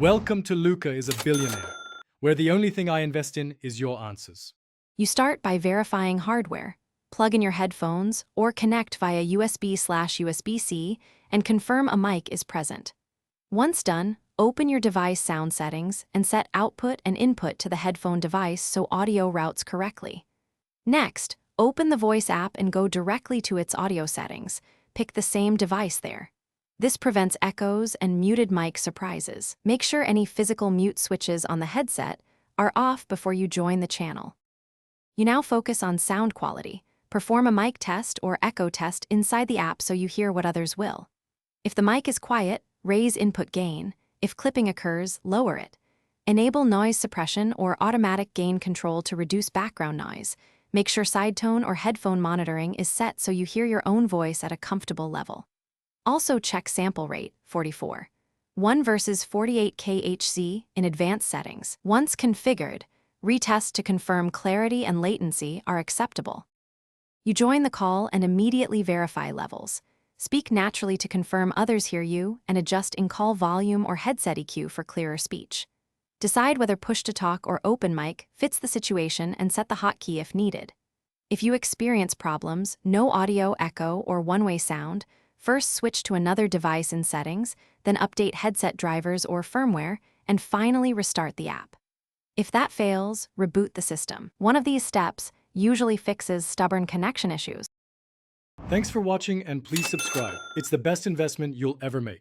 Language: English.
Welcome to Luca is a Billionaire, where the only thing I invest in is your answers. You start by verifying hardware. Plug in your headphones or connect via USB/USB-C and confirm a mic is present. Once done, open your device sound settings and set output and input to the headphone device so audio routes correctly. Next, open the voice app and go directly to its audio settings. Pick the same device there. This prevents echoes and muted mic surprises. Make sure any physical mute switches on the headset are off before you join the channel. You now focus on sound quality. Perform a mic test or echo test inside the app so you hear what others will. If the mic is quiet, raise input gain. If clipping occurs, lower it. Enable noise suppression or automatic gain control to reduce background noise. Make sure side tone or headphone monitoring is set so you hear your own voice at a comfortable level. Also check sample rate, 44. 1 versus 48 kHz in advanced settings. Once configured, retest to confirm clarity and latency are acceptable. You join the call and immediately verify levels. Speak naturally to confirm others hear you and adjust in-call volume or headset EQ for clearer speech. Decide whether push-to-talk or open mic fits the situation and set the hotkey if needed. If you experience problems, no audio echo or one-way sound, first switch to another device in settings, then update headset drivers or firmware, and finally restart the app. If that fails, reboot the system. One of these steps usually fixes stubborn connection issues. Thanks for watching and please subscribe. It's the best investment you'll ever make.